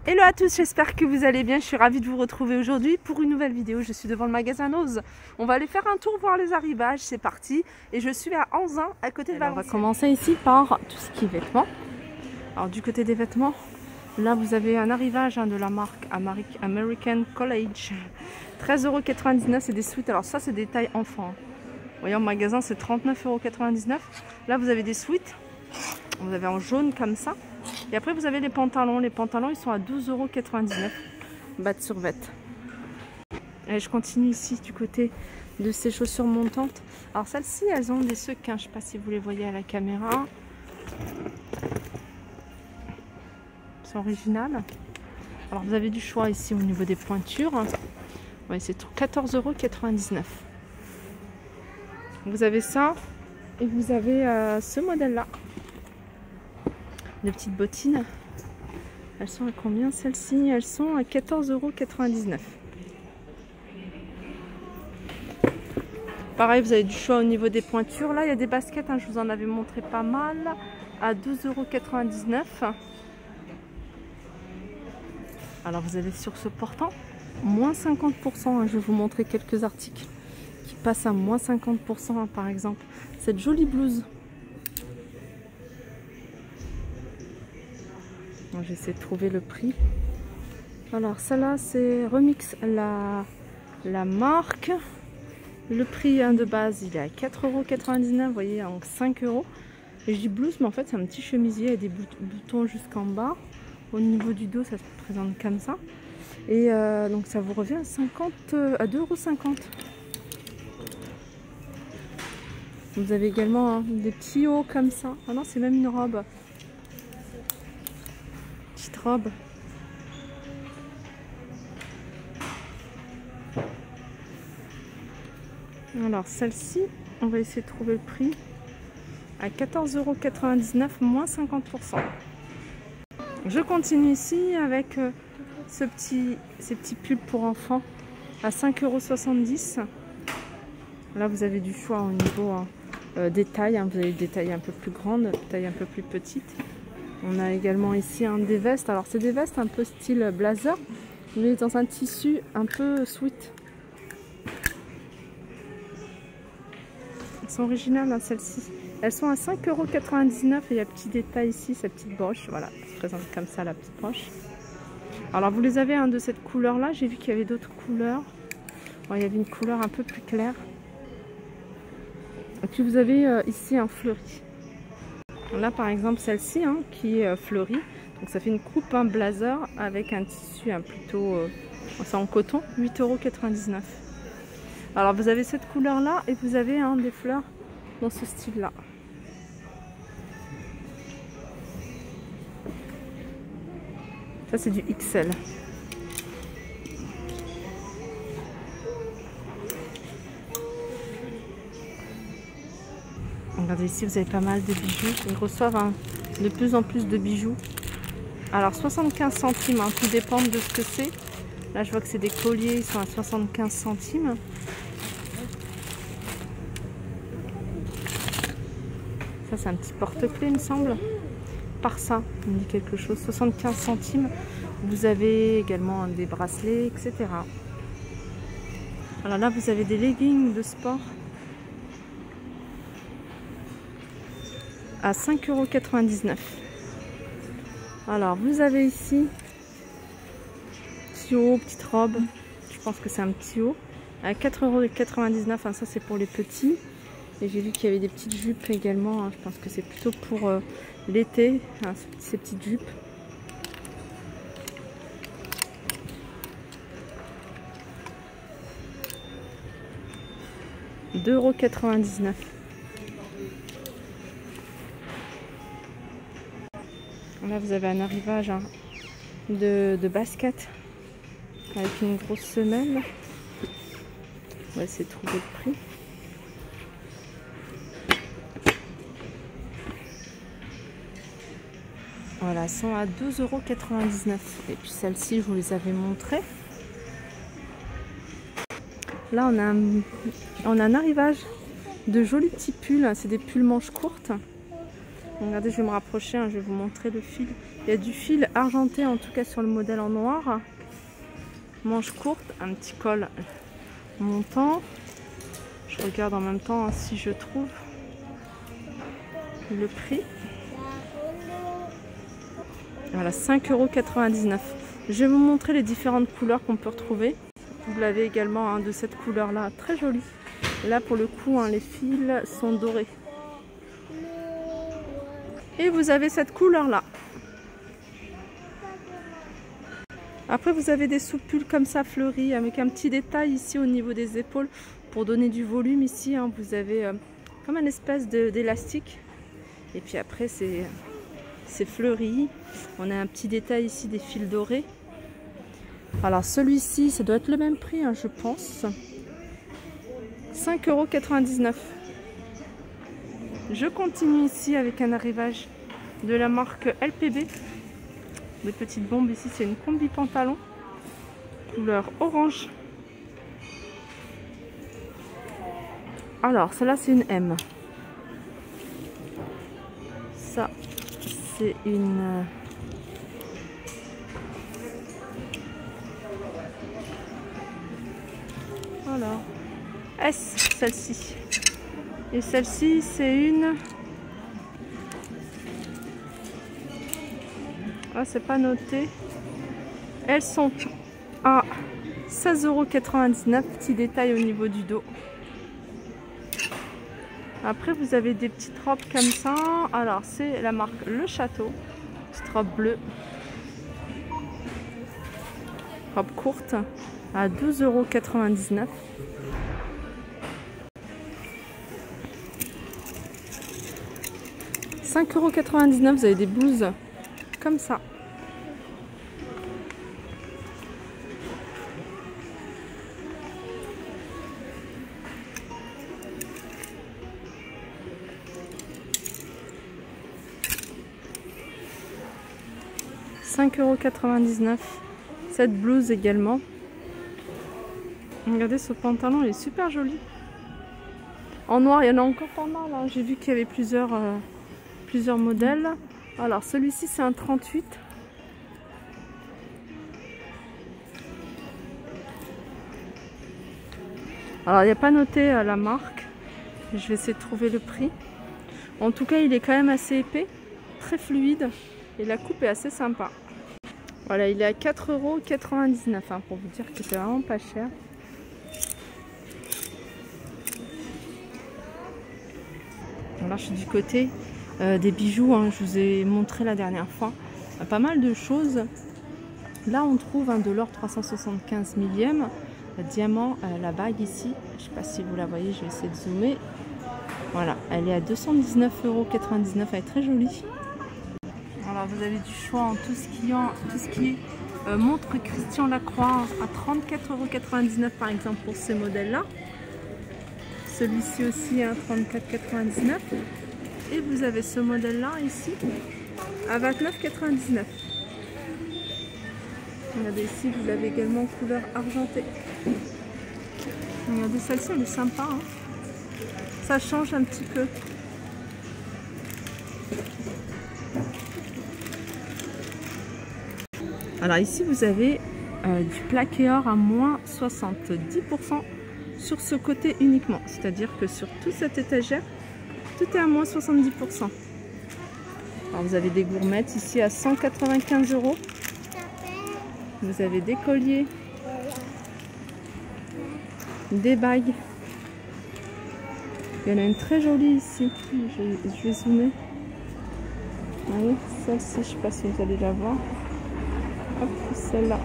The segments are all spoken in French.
Hello à tous, j'espère que vous allez bien. Je suis ravie de vous retrouver aujourd'hui pour une nouvelle vidéo. Je suis devant le magasin Nose. On va aller faire un tour voir les arrivages, c'est parti. Et je suis à Anzin, à côté de Valenciennes. On va commencer ici par tout ce qui est vêtements. Alors du côté des vêtements, là vous avez un arrivage de la marque American College. 13,99 €, c'est des suites. Alors ça c'est des tailles enfants. Vous voyez en magasin c'est 39,99 €. Là vous avez des suites. Vous avez en jaune comme ça. Et après vous avez les pantalons. Les pantalons ils sont à 12,99 €. Batte sur vête. Et je continue ici du côté de ces chaussures montantes. Alors celles-ci elles ont des sequins. Je ne sais pas si vous les voyez à la caméra. C'est original. Alors vous avez du choix ici au niveau des pointures. Ouais, c'est 14,99 €. Vous avez ça. Et vous avez ce modèle-là. De petites bottines. Elles sont à combien celles-ci? Elles sont à 14,99 €. Pareil, vous avez du choix au niveau des pointures. Là, il y a des baskets, je vous en avais montré pas mal. À 12,99 €. Alors, vous avez sur ce portant, moins 50%. Je vais vous montrer quelques articles qui passent à moins 50%. Par exemple, cette jolie blouse. J'essaie de trouver le prix. Alors celle-là c'est Remix la marque. Le prix de base il est à 4,99 €. Vous voyez en 5 €. Et je dis blouse mais en fait c'est un petit chemisier avec des boutons jusqu'en bas. Au niveau du dos ça se présente comme ça. Et donc ça vous revient à 2,50 €. Vous avez également des petits hauts comme ça. Ah non c'est même une robe. Robe. Alors celle-ci, on va essayer de trouver le prix à 14,99 €, moins 50%. Je continue ici avec ces petits pulls pour enfants à 5,70 €. Là vous avez du choix au niveau des tailles. Vous avez des tailles un peu plus grandes, des tailles un peu plus petites. On a également ici des vestes. Alors c'est des vestes un peu style blazer, mais dans un tissu un peu sweat. Elles sont originales celles-ci. Elles sont à 5,99 € et il y a petit détail ici, cette petite broche. Voilà, elle se présente comme ça la petite broche. Alors vous les avez de cette couleur-là. J'ai vu qu'il y avait d'autres couleurs. Bon, il y avait une couleur un peu plus claire. Et puis vous avez ici un fleuri. Là par exemple celle-ci qui est fleurie, donc ça fait une coupe blazer avec un tissu plutôt c'est en coton, 8,99 €. Alors vous avez cette couleur là et vous avez des fleurs dans ce style là. Ça c'est du XL. Regardez ici, vous avez pas mal de bijoux. Ils reçoivent de plus en plus de bijoux. Alors 75 centimes, tout dépend de ce que c'est. Là je vois que c'est des colliers, ils sont à 75 centimes. Ça c'est un petit porte-clés il me semble. Par ça, il me dit quelque chose, 75 centimes. Vous avez également des bracelets, etc. Alors là vous avez des leggings de sport. À 5,99 €. Alors vous avez ici petit haut, petite robe, je pense que c'est un petit haut, à 4,99 €. Ça c'est pour les petits. Et j'ai vu qu'il y avait des petites jupes également. Je pense que c'est plutôt pour l'été, ces petites jupes. €2,99 €. Là vous avez un arrivage de basket avec une grosse semelle. On va essayer de trouver le prix. Voilà, elles sont à 2,99 €. Et puis celles-ci, je vous les avais montrées. Là on a un arrivage de jolis petits pulls. C'est des pulls manches courtes. Regardez, je vais me rapprocher, je vais vous montrer le fil. Il y a du fil argenté, en tout cas sur le modèle en noir. Manche courte, un petit col montant. Je regarde en même temps si je trouve le prix. Voilà, 5,99 €. Je vais vous montrer les différentes couleurs qu'on peut retrouver. Vous l'avez également de cette couleur-là, très jolie. Là, pour le coup, les fils sont dorés. Et vous avez cette couleur-là. Après, vous avez des soupules comme ça fleuries, avec un petit détail ici au niveau des épaules pour donner du volume ici. Vous avez comme une espèce d'élastique. Et puis après, c'est fleuri. On a un petit détail ici des fils dorés. Alors celui-ci, ça doit être le même prix, je pense. 5,99 €. Je continue ici avec un arrivage de la marque LPB. Des petites bombes ici, c'est une combi pantalon. Couleur orange. Alors, celle-là, c'est une M. Ça, c'est une... Voilà. S, celle-ci. Et celle-ci, c'est une... Ah, c'est pas noté. Elles sont à 16,99 €. Petit détail au niveau du dos. Après, vous avez des petites robes comme ça. Alors, c'est la marque Le Château. Petite robe bleue. Robe courte à 12,99 €. « 5,99 €, vous avez des blouses comme ça. « 5,99 €. Cette blouse également. Regardez, ce pantalon, il est super joli. En noir, il y en a encore pas mal. J'ai vu qu'il y avait plusieurs modèles. Alors, celui-ci, c'est un 38. Alors, il n'y a pas noté la marque. Je vais essayer de trouver le prix. En tout cas, il est quand même assez épais, très fluide. Et la coupe est assez sympa. Voilà, il est à 4,99 € pour vous dire que c'est vraiment pas cher. Alors, je suis du côté des bijoux. Je vous ai montré la dernière fois pas mal de choses. Là, on trouve de l'or 375 millième, diamant, la bague ici. Je ne sais pas si vous la voyez, je vais essayer de zoomer. Voilà, elle est à 219,99 €. Elle est très jolie. Alors vous avez du choix en tout ce qui est montre Christian Lacroix à 34,99 € par exemple pour ces modèles-là. Celui-ci aussi à 34,99 €. Et vous avez ce modèle-là ici à 29,99 €. Regardez ici, vous l'avez également en couleur argentée. Regardez, celle-ci, elle est sympa. Ça change un petit peu. Alors ici, vous avez du plaqué or à moins 70% sur ce côté uniquement. C'est-à-dire que sur toute cette étagère, tout est à moins 70%. Alors vous avez des gourmettes ici à 195 €. Vous avez des colliers, des bagues. Il y en a une très jolie ici. Je vais zoomer. Voyez, celle-ci, je ne sais pas si vous allez la voir. Hop, celle-là.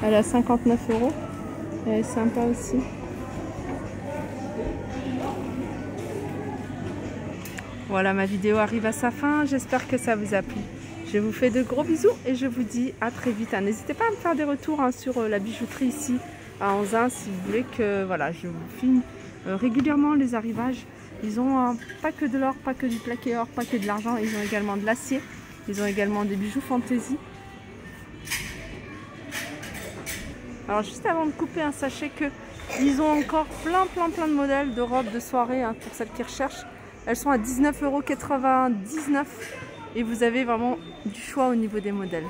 Elle est à 59 €. Elle est sympa aussi. Voilà, ma vidéo arrive à sa fin. J'espère que ça vous a plu. Je vous fais de gros bisous et je vous dis à très vite. N'hésitez pas à me faire des retours sur la bijouterie ici à Anzin si vous voulez que voilà, je vous filme régulièrement les arrivages. Ils ont pas que de l'or, pas que du plaqué or, pas que de l'argent. Ils ont également de l'acier. Ils ont également des bijoux fantaisie. Alors juste avant de couper, sachez que ils ont encore plein de modèles de robes de soirée pour celles qui recherchent. Elles sont à 19,99 € et vous avez vraiment du choix au niveau des modèles.